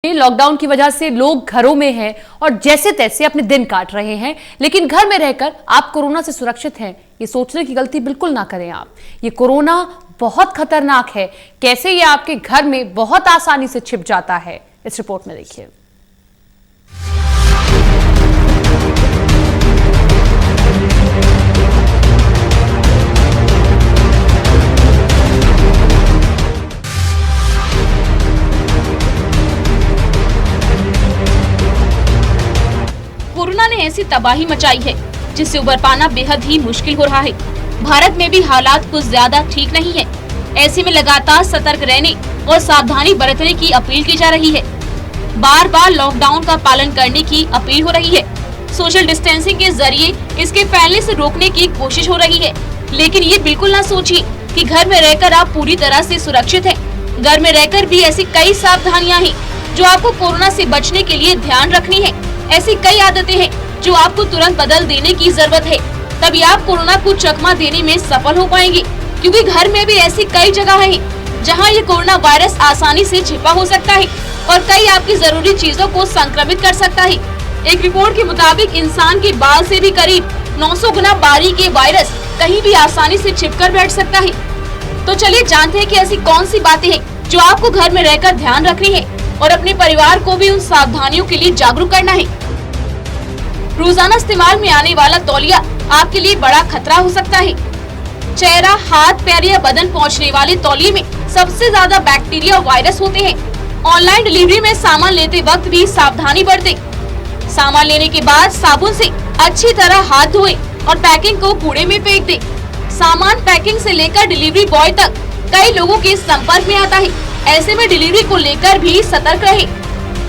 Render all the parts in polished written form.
Lockdown की वजह से लोग घरों में हैं और जैसे तैसे अपने दिन काट रहे हैं, लेकिन घर में रहकर आप कोरोना से सुरक्षित हैं, ये सोचने की गलती बिल्कुल ना करें आप। ये कोरोना बहुत खतरनाक है, कैसे ये आपके घर में बहुत आसानी से छिप जाता है, इस रिपोर्ट में देखिए। कोरोना ने ऐसी तबाही मचाई है जिससे उबर पाना बेहद ही मुश्किल हो रहा है। भारत में भी हालात कुछ ज्यादा ठीक नहीं है। ऐसे में लगातार सतर्क रहने और सावधानी बरतने की अपील की जा रही है। बार बार लॉकडाउन का पालन करने की अपील हो रही है। सोशल डिस्टेंसिंग के जरिए इसके फैलने से रोकने की कोशिश हो रही है। लेकिन ये बिल्कुल ना सोचिए कि घर में रहकर आप पूरी तरह से सुरक्षित हैं। घर में रहकर भी ऐसी कई सावधानियां हैं जो आपको कोरोना से बचने के लिए ध्यान रखनी है। ऐसी कई आदतें हैं जो आपको तुरंत बदल देने की जरूरत है, तभी आप कोरोना को चकमा देने में सफल हो पाएंगे। क्योंकि घर में भी ऐसी कई जगह हैं जहां ये कोरोना वायरस आसानी से छिपा हो सकता है और कई आपकी जरूरी चीजों को संक्रमित कर सकता है। एक रिपोर्ट के मुताबिक इंसान के बाल से भी करीब 900 गुना बारीक ये वायरस कहीं भी आसानी से छिपकर बैठ सकता है। तो चलिए जानते हैं कि ऐसी कौन सी बातें हैं जो आपको घर में रहकर ध्यान रखनी है और अपने परिवार को भी उन सावधानियों के लिए जागरूक करना है। रोजाना इस्तेमाल में आने वाला तौलिया आपके लिए बड़ा खतरा हो सकता है। चेहरा, हाथ, पैर या बदन पहुंचने वाले तौलिए में सबसे ज्यादा बैक्टीरिया और वायरस होते हैं। ऑनलाइन डिलीवरी में सामान लेते वक्त भी सावधानी बरतें। सामान लेने के बाद साबुन से अच्छी तरह हाथ धोएं और पैकिंग को कूड़े में फेंक दें। सामान पैकिंग से लेकर डिलीवरी बॉय तक कई लोगों के संपर्क में आता है। ऐसे में डिलीवरी को लेकर भी सतर्क रहें।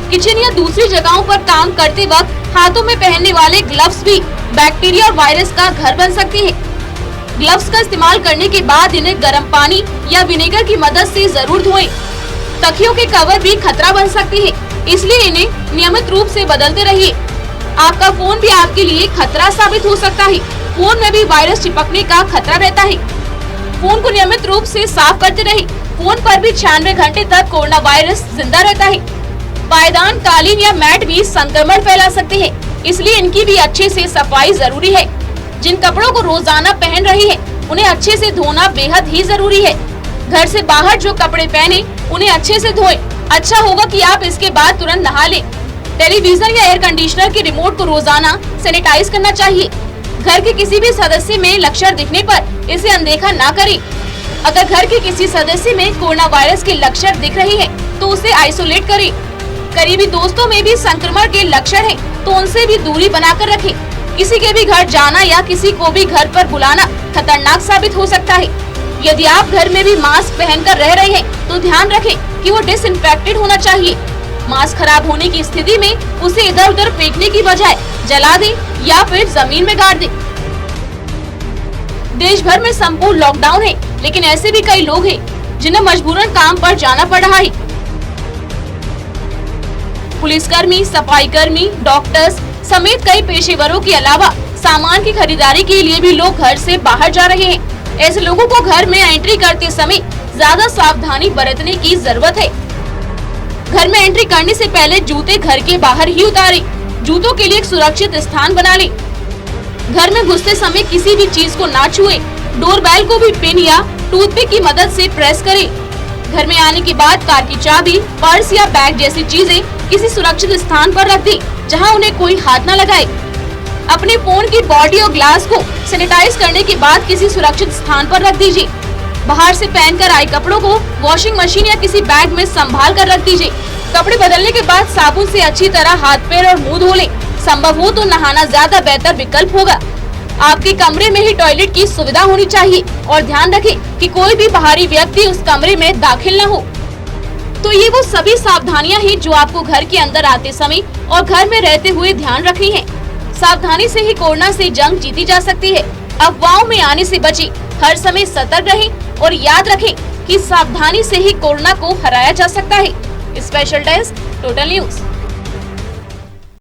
किचन या दूसरी जगहों पर काम करते वक्त हाथों में पहनने वाले ग्लव्स भी बैक्टीरिया और वायरस का घर बन सकते हैं। ग्लव्स का इस्तेमाल करने के बाद इन्हें गर्म पानी या विनेगर की मदद से जरूर धोएं। तकियों के कवर भी खतरा बन सकते हैं, इसलिए इन्हें नियमित रूप से बदलते रहिए। आपका फोन भी आपके लिए खतरा साबित हो सकता है। फोन में भी वायरस चिपकने का खतरा रहता है। फोन को नियमित रूप से साफ करते रहें। फोन पर भी 96 घंटे तक कोरोना वायरस जिंदा रहता है। पायदान, कालीन या मैट भी संक्रमण फैला सकते हैं, इसलिए इनकी भी अच्छे से सफाई जरूरी है। जिन कपड़ों को रोजाना पहन रही हैं, उन्हें अच्छे से धोना बेहद ही जरूरी है। घर से बाहर जो कपड़े पहने उन्हें अच्छे से धोएं। अच्छा होगा कि आप इसके बाद तुरंत नहा लें। टेलीविजन या एयर कंडीशनर के रिमोट को रोजाना सैनिटाइज करना चाहिए। घर के किसी भी सदस्य में लक्षण दिखने पर इसे अनदेखा ना करें। अगर घर के किसी सदस्य में कोरोना वायरस के लक्षण दिख रहे हैं तो उसे आइसोलेट करें। करीबी दोस्तों में भी संक्रमण के लक्षण हैं तो उनसे भी दूरी बनाकर रखें। किसी के भी घर जाना या किसी को भी घर पर बुलाना खतरनाक साबित हो सकता है। यदि आप घर में भी मास्क पहनकर रह रहे हैं तो ध्यान रखें कि वो डिसइंफेक्टेड होना चाहिए। मास्क खराब होने की स्थिति में उसे इधर उधर फेंकने की बजाय जला दें या फिर जमीन में गाड़ दें। देश भर में संपूर्ण लॉकडाउन है, लेकिन ऐसे भी कई लोग हैं जिन्हें मजबूरन काम पर जाना पड़ रहा है। पुलिसकर्मी, सफाई कर्मी, डॉक्टर्स समेत कई पेशेवरों के अलावा सामान की खरीदारी के लिए भी लोग घर से बाहर जा रहे हैं। ऐसे लोगों को घर में एंट्री करते समय ज्यादा सावधानी बरतने की जरूरत है। घर में एंट्री करने से पहले जूते घर के बाहर ही उतारें। जूतों के लिए एक सुरक्षित स्थान बना लें। घर में घुसते समय किसी भी चीज को ना छुएं। डोरबेल को भी पिन या टूथपिक की मदद से प्रेस करें। घर में आने के बाद कार की चाबी, पर्स या बैग जैसी चीजें किसी सुरक्षित स्थान पर रख दें जहां उन्हें कोई हाथ न लगाए। अपने फोन की बॉडी और ग्लास को सैनिटाइज करने के बाद किसी सुरक्षित स्थान पर रख दीजिए। बाहर से पहनकर आए कपड़ों को वॉशिंग मशीन या किसी बैग में संभाल कर रख दीजिए। कपड़े बदलने के बाद साबुन से अच्छी तरह हाथ, पैर और मुंह धो लें। संभव हो तो नहाना ज्यादा बेहतर विकल्प होगा। आपके कमरे में ही टॉयलेट की सुविधा होनी चाहिए और ध्यान रखें कि कोई भी बाहरी व्यक्ति उस कमरे में दाखिल न हो। तो ये वो सभी सावधानियां हैं जो आपको घर के अंदर आते समय और घर में रहते हुए ध्यान रखनी है। सावधानी से ही कोरोना से जंग जीती जा सकती है। अफवाहों में आने से बचें, हर समय सतर्क रहें और याद रखें कि सावधानी से ही कोरोना को हराया जा सकता है। Special desk, total news.